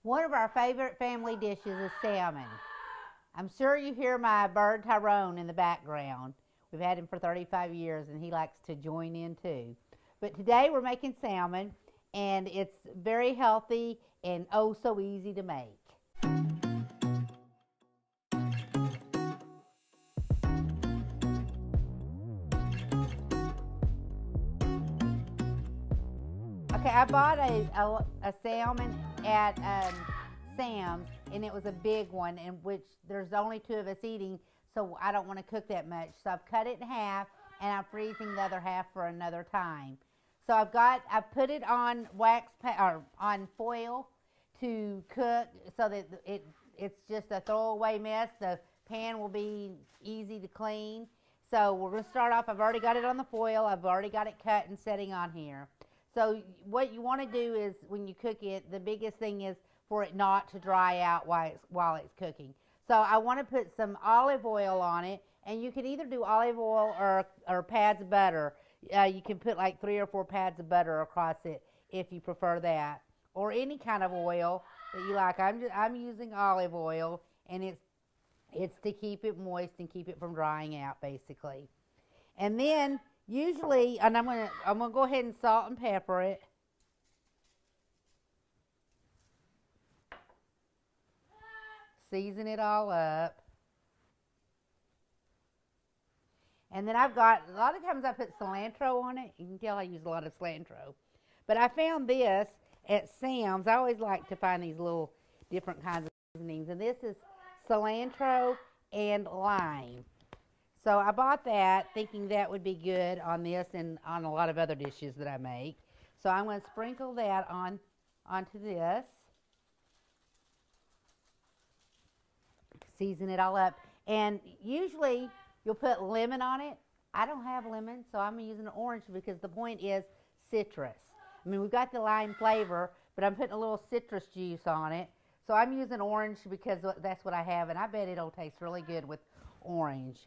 One of our favorite family dishes is salmon. I'm sure you hear my bird Tyrone in the background. We've had him for 35 years and he likes to join in too. But today we're making salmon and it's very healthy and oh so easy to make. Okay, I bought a salmon at Sam's, and it was a big one, in which there's only 2 of us eating, so I don't want to cook that much. So I've cut it in half, and I'm freezing the other half for another time. So I put it on on foil to cook, so that it's just a throwaway mess. The pan will be easy to clean. So we're going to start off. I've already got it on the foil. I've already got it cut and setting on here. So what you want to do is when you cook it, the biggest thing is for it not to dry out while it's cooking. So I want to put some olive oil on it, and you can either do olive oil or pads of butter. You can put like 3 or 4 pads of butter across it if you prefer that, or any kind of oil that you like. I'm using olive oil, and it's to keep it moist and keep it from drying out basically. And then usually, and I'm gonna go ahead and salt and pepper it. Season it all up. And then I've got, a lot of times I put cilantro on it. You can tell I use a lot of cilantro. But I found this at Sam's. I always like to find these little different kinds of seasonings. And this is cilantro and lime. So I bought that thinking that would be good on this and on a lot of other dishes that I make. So I'm going to sprinkle that onto this. Season it all up. And usually you'll put lemon on it. I don't have lemon, so I'm using an orange because the point is citrus. I mean, we've got the lime flavor, but I'm putting a little citrus juice on it. So I'm using orange because that's what I have, and I bet it'll taste really good with orange.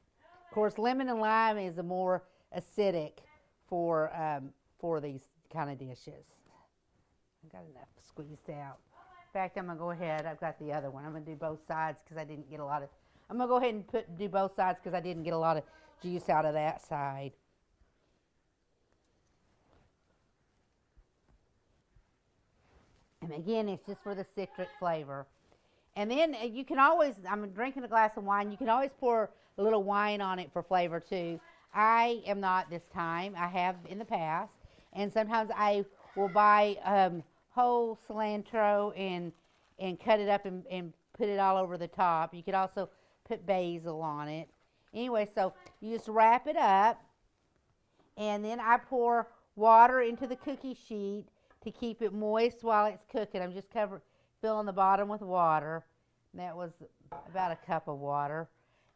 Of course, lemon and lime is a more acidic for these kind of dishes. I've got enough squeezed out. In fact, I'm going to go ahead. I've got the other one. I'm going to do both sides because I didn't get a lot of... I'm going to go ahead and do both sides because I didn't get a lot of juice out of that side. And again, it's just for the citric flavor. And then you can always, I'm drinking a glass of wine, you can always pour a little wine on it for flavor too. I am not this time. I have in the past. And sometimes I will buy whole cilantro and cut it up and put it all over the top. You could also put basil on it. Anyway, so you just wrap it up. And then I pour water into the cookie sheet to keep it moist while it's cooking. I'm just filling the bottom with water. And that was about a cup of water.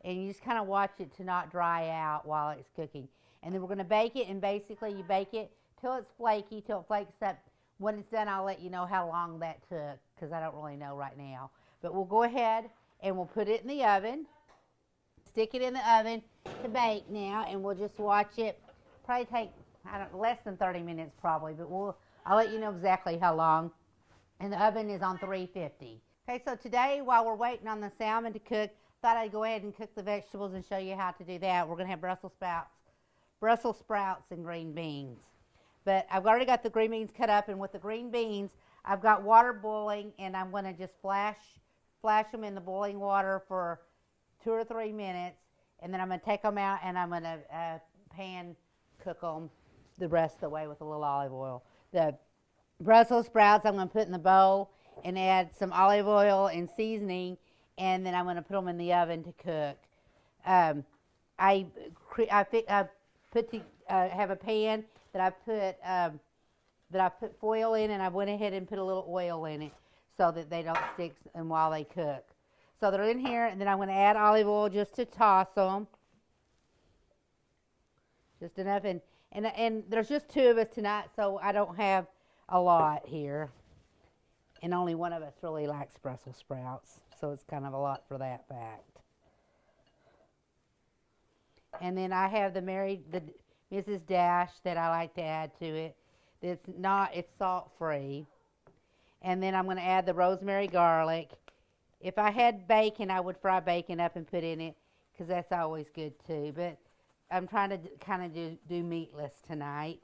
And you just kind of watch it to not dry out while it's cooking. And then we're going to bake it, and basically you bake it till it's flaky, till it flakes up. When it's done, I'll let you know how long that took, because I don't really know right now. But we'll go ahead and we'll put it in the oven. Stick it in the oven to bake now, and we'll just watch it. Probably take, less than 30 minutes probably, but I'll let you know exactly how long. And the oven is on 350. Okay, so today, while we're waiting on the salmon to cook, thought I'd go ahead and cook the vegetables and show you how to do that. We're going to have Brussel sprouts and green beans. But I've already got the green beans cut up, and with the green beans, I've got water boiling, and I'm going to just flash them in the boiling water for 2 or 3 minutes, and then I'm going to take them out, and I'm going to pan cook them the rest of the way with a little olive oil. The Brussels sprouts I'm going to put in the bowl and add some olive oil and seasoning, and then I'm going to put them in the oven to cook. I have a pan that I put foil in, and I went ahead and put a little oil in it so that they don't stick and while they cook. So they're in here, and then I'm going to add olive oil just to toss them. Just enough, and there's just 2 of us tonight, so I don't have a lot here. And only one of us really likes Brussels sprouts, so it's kind of a lot for that fact. And then I have the Mrs. Dash that I like to add to it. It's salt-free. And then I'm going to add the rosemary garlic. If I had bacon, I would fry bacon up and put in it because that's always good too. But I'm trying to kind of do meatless tonight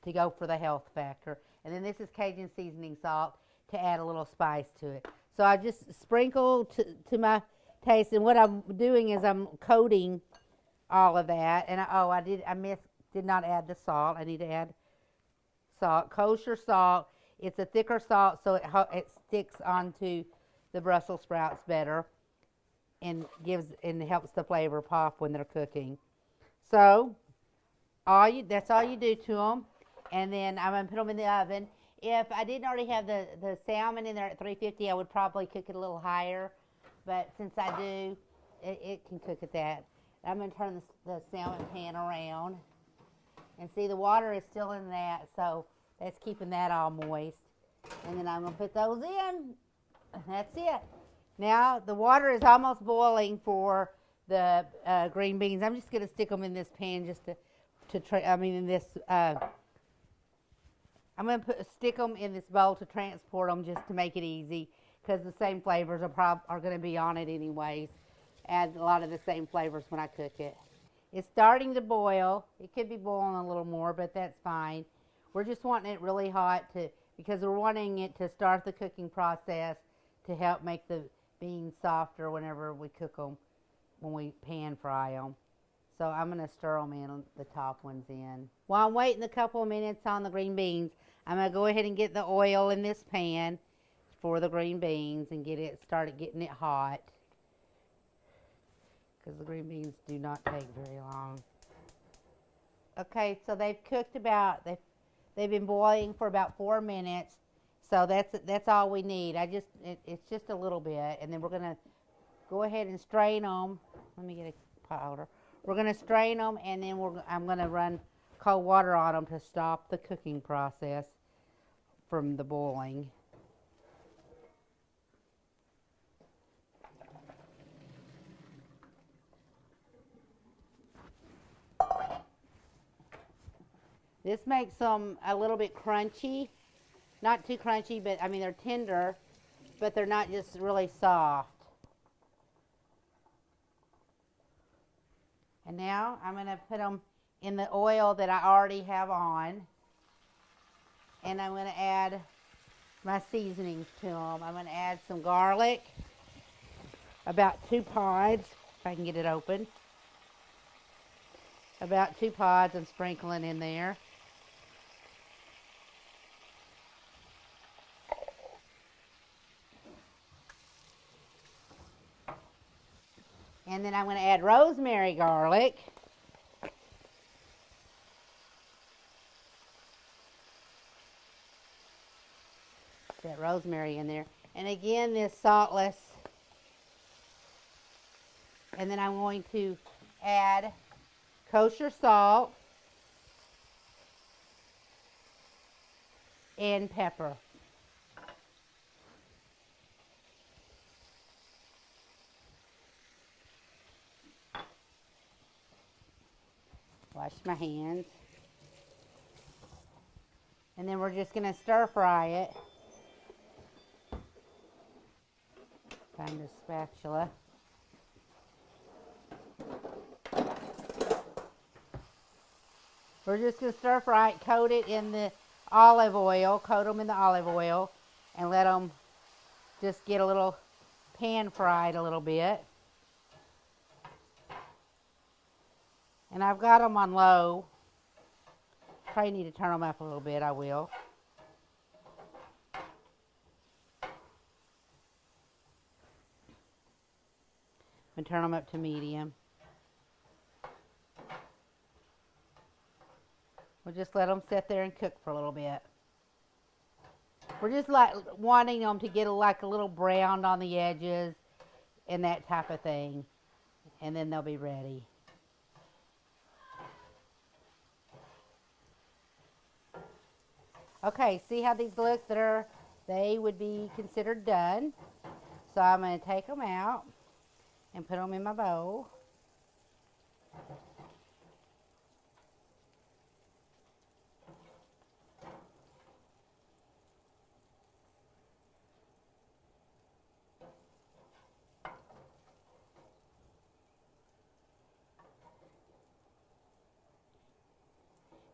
to go for the health factor. And then this is Cajun seasoning salt to add a little spice to it. So I just sprinkle to my taste. And what I'm doing is I'm coating all of that. And I did not add the salt. I need to add salt, kosher salt. It's a thicker salt, so it sticks onto the Brussels sprouts better, and helps the flavor pop when they're cooking. So that's all you do to them, and then I'm gonna put them in the oven. If I didn't already have the salmon in there at 350, I would probably cook it a little higher, but since I do, it can cook at that. I'm gonna turn the salmon pan around. And see, the water is still in that, so that's keeping that all moist. And then I'm going to put those in. That's it. Now, the water is almost boiling for the green beans. I'm just going to stick them in this pan just I'm going to stick them in this bowl to transport them just to make it easy, because the same flavors are going to be on it anyways. Add a lot of the same flavors when I cook it. It's starting to boil. It could be boiling a little more, but that's fine. We're just wanting it really hot because we're wanting it to start the cooking process to help make the beans softer whenever we cook them, when we pan fry them. So I'm going to stir them in, the top ones in. While I'm waiting a couple of minutes on the green beans, I'm going to go ahead and get the oil in this pan for the green beans and started getting it hot, because the green beans do not take very long. Okay, so they've cooked they've been boiling for about 4 minutes. So that's all we need. It's just a little bit, and then we're gonna go ahead and strain them. Let me get a powder. We're gonna strain them, and then I'm gonna run cold water on them to stop the cooking process from the boiling. This makes them a little bit crunchy. Not too crunchy, but I mean, they're tender, but they're not just really soft. And now I'm going to put them in the oil that I already have on. And I'm going to add my seasonings to them. I'm going to add some garlic, about 2 pods, if I can get it open. About 2 pods I'm sprinkling in there. And then I'm going to add rosemary garlic. That rosemary in there. And again, this saltless. And then I'm going to add kosher salt and pepper. Wash my hands. And then we're just going to stir fry it. Find a spatula. We're just going to stir fry it, coat it in the olive oil, coat them in the olive oil, and let them just get a little pan fried a little bit. And I've got them on low. Probably need to turn them up a little bit, I will. And turn them up to medium. We'll just let them sit there and cook for a little bit. We're just like wanting them to get like a little browned on the edges and that type of thing. And then they'll be ready. Okay, see how these look? They would be considered done. So I'm going to take them out and put them in my bowl.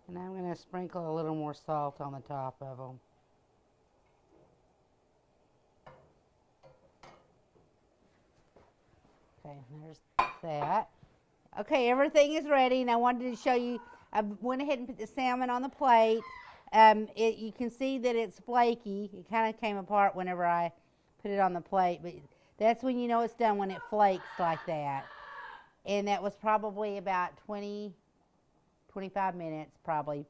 And I'm going to sprinkle a little more salt on the top of them. Okay, there's that. Okay, everything is ready, and I wanted to show you, I went ahead and put the salmon on the plate. You can see that it's flaky. It kind of came apart whenever I put it on the plate, but that's when you know it's done, when it flakes like that. And that was probably about 25 minutes probably.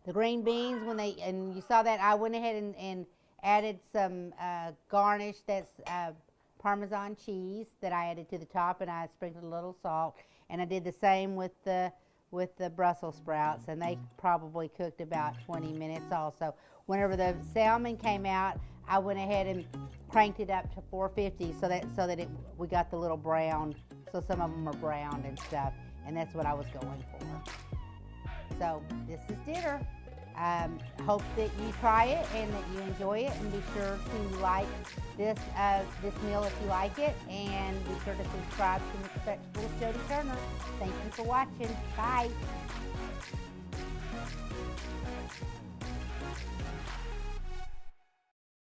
The green beans, and you saw that, I went ahead and added some garnish, that's Parmesan cheese that I added to the top, and I sprinkled a little salt. And I did the same with the Brussels sprouts, and they probably cooked about 20 minutes also. Whenever the salmon came out, I went ahead and cranked it up to 450 so that we got the little brown, so some of them are browned and stuff, and that's what I was going for. So this is dinner. Hope that you try it and that you enjoy it, and be sure to like this meal if you like it, and be sure to subscribe to Mr. Vegetables Jody Turner. Thank you for watching. Bye.